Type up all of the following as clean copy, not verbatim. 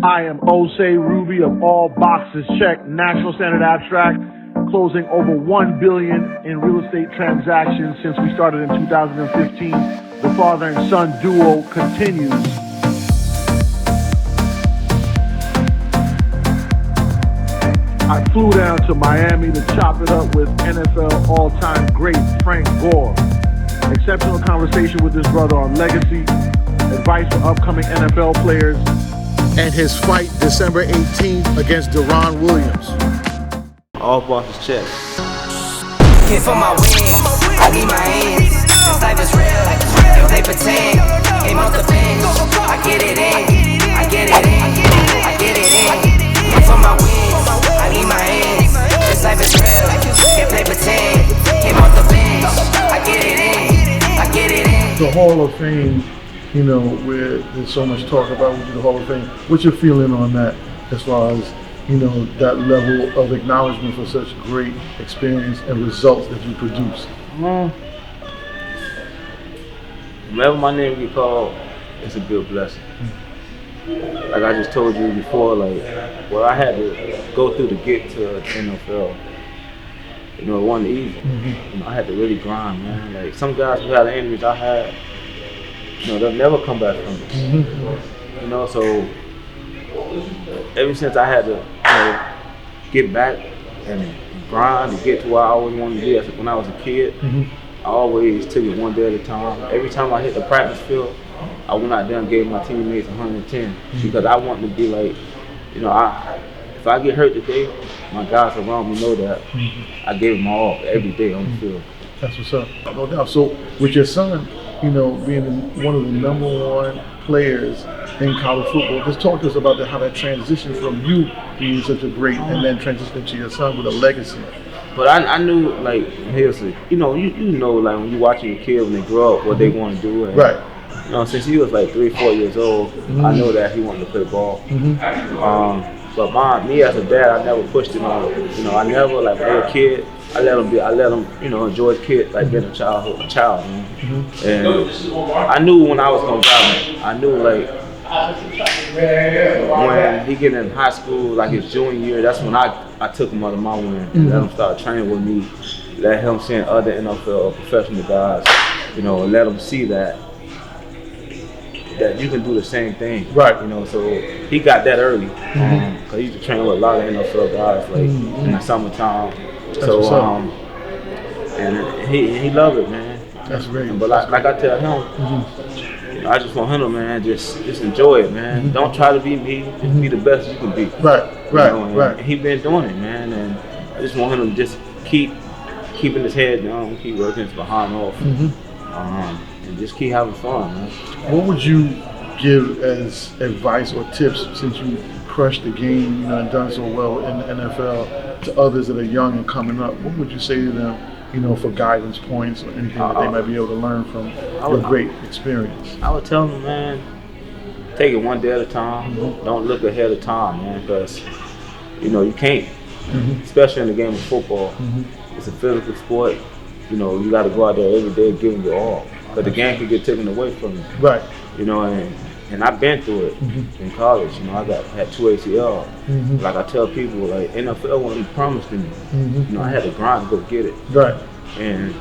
I am Osei, Rubie of All Boxes Check, National Standard Abstract, closing over $1 billion in real estate transactions since we started in 2015. The father and son duo continues. I flew down to Miami to chop it up with NFL all-time great Frank Gore. Exceptional conversation with this brother on legacy, advice for upcoming NFL players, and his fight December 18th against Deron Williams. All Boxes Check. Here for my wins, I need my hands. This life is real, if they pretend. Came off the bench, I get it in, I get it in, I get it in. Here for my wins, I need my hands. This life is real, if they pretend. Came off the bench, I get it in, I get it in. The Hall of Fame, you know, where there's so much talk about the Hall of Fame. What's your feeling on that as far as, you know, that level of acknowledgement for such great experience and results that you produce? Whenever my name get called, it's a good blessing. Like I just told you before, like what I had to go through to get to the NFL, you know, it wasn't easy. You know, I had to really grind, man. Like some guys who had the injuries I had, you know, they'll never come back from it. You know, so ever since I had to, you know, get back and grind to get to where I always wanted to be when I was a kid, I always took it one day at a time. Every time I hit the practice field, I went out there and gave my teammates 110 because I wanted to be like, you know, if I get hurt today, my guys around me know that I gave them all every day on the field. That's what's up. No doubt. So with your son, you know, being one of the #1 players in college football, just talk to us about how that transition from you being such a great and then transitioning to your son with a legacy. But I knew, like, you know, you know, like when you watching your kid when they grow up, what they want to do. And, right. You know, since he was like 3, 4 years old, I know that he wanted to play ball. But me as a dad, I never pushed him on. You know, I never, like, when he was a kid, I let him, you know, enjoy his kid, like being a child. And I knew when I was gonna grab him. I knew, like, when he get in high school, like his junior year, that's when I took him under my wing and let him start training with me, let him see other NFL professional guys, you know, and let him see that you can do the same thing. Right. You know, so he got that early. Cause he used to train with a lot of NFL guys, like in the summertime. And he loved it, man. That's great. But like I tell him, you know, I just want him to, man, just enjoy it, man. Don't try to be me, just be the best you can be. Right. And he been doing it, man, and I just want him to just keeping his head down, keep working his behind off, and just keep having fun, man. What would you give as advice or tips, since you crushed the game, you know, and done so well in the NFL, to others that are young and coming up? What would you say to them, you know, for guidance points or anything that they might be able to learn from your great experience? I would tell them, man, take it one day at a time. Don't look ahead of time, man, because, you know, you can't, especially in the game of football. It's a physical sport. You know, you got to go out there every day giving your all, but the game can get taken away from you. Right. You know, and I've been through it in college. You know, I had 2 ACL. Like I tell people, like NFL wasn't promised to me. You know, I had to grind to go get it. Right. And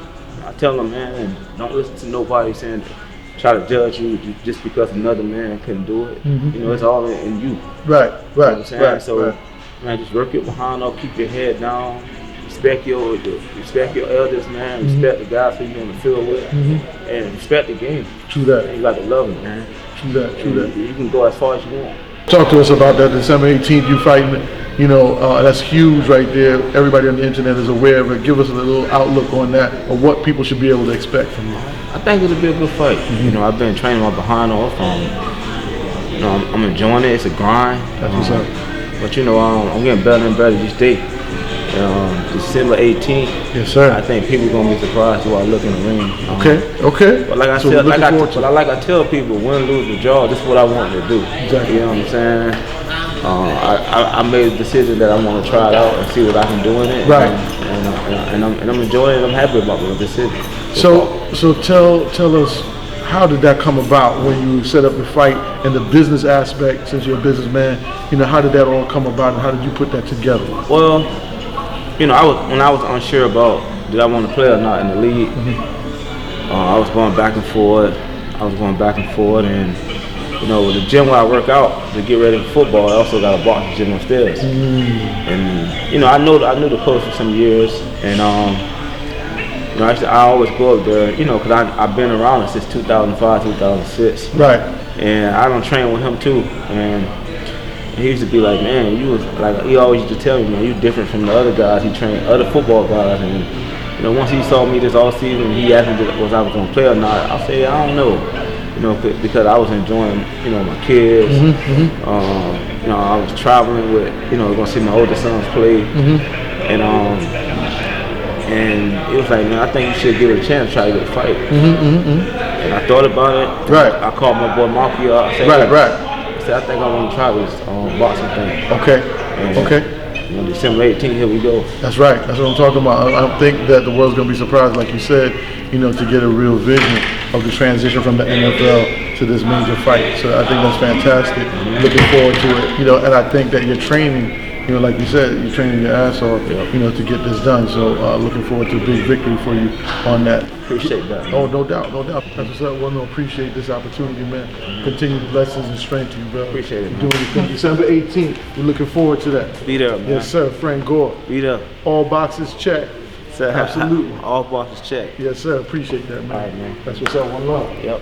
I tell them, man, don't listen to nobody saying, try to judge you just because another man couldn't do it. You know, it's all in you. Right. You know what I'm saying? So, man, just work your behind up, keep your head down. Respect your elders, man. Respect the guys who you're on the field with, and respect the game. True that. And you got to love it, man. True that. You can go as far as you want. Talk to us about that December 18th. You fighting, you know, that's huge right there. Everybody on the internet is aware of it. Give us a little outlook on that, or what people should be able to expect from you. I think it'll be a good fight. You know, I've been training my behind off. You know, I'm enjoying it. It's a grind. That's what's up. But you know, I'm getting better and better each day. December 18th. Yes, sir. I think people are gonna be surprised when I look in the ring. Okay. But like I tell people, win, lose, or draw. This is what I want to do. Exactly. You know what I'm saying? I made a decision that I want to try it out and see what I can do in it. Right. And I'm enjoying it. I'm happy about the decision. So tell us How did that come about when you set up the fight and the business aspect, since you're a businessman? You know, how did that all come about and how did you put that together? Well, you know, when I was unsure about did I want to play or not in the league, I was going back and forth. And you know, with the gym where I work out to get ready for football, I also got a boxing gym upstairs. And you know, I knew the coach for some years, and you know, I always go up there, you know, because I've been around it since 2005, 2006. Right. And I don't train with him too, and he used to be like, man, you was like, he always used to tell me, man, you different from the other guys. He trained other football guys, and you know, once he saw me this all season, he asked me was I was gonna play or not. I said, I don't know, you know, because I was enjoying, you know, my kids. You know, I was traveling with, you know, gonna see my older sons play, and it was like, man, I think you should give it a chance, try to get a fight. And I thought about it. Right. I called my boy Marky up. I said, I said, I think I want to try this boxing thing. Okay. And, Okay. You know, December 18th, here we go. That's right. That's what I'm talking about. I think that the world's going to be surprised, like you said, you know, to get a real vision of the transition from the NFL to this major fight. So I think that's fantastic. Looking forward to it. You know, and I think that you're training, you know, like you said, you're training your ass off, you know, to get this done. So looking forward to a big victory for you on that. Appreciate that. Oh, no doubt, no doubt. That's what's up. Well, no, appreciate this opportunity, man. Continued blessings and strength to you, bro. Appreciate it, man. Doing your thing. December 18th. We're looking forward to that. Be there, man. Yes, sir. Frank Gore. Be there. All boxes checked. Absolutely. All boxes checked. Yes, sir. Appreciate that, man. All right, man. That's what's up. One love. Yep.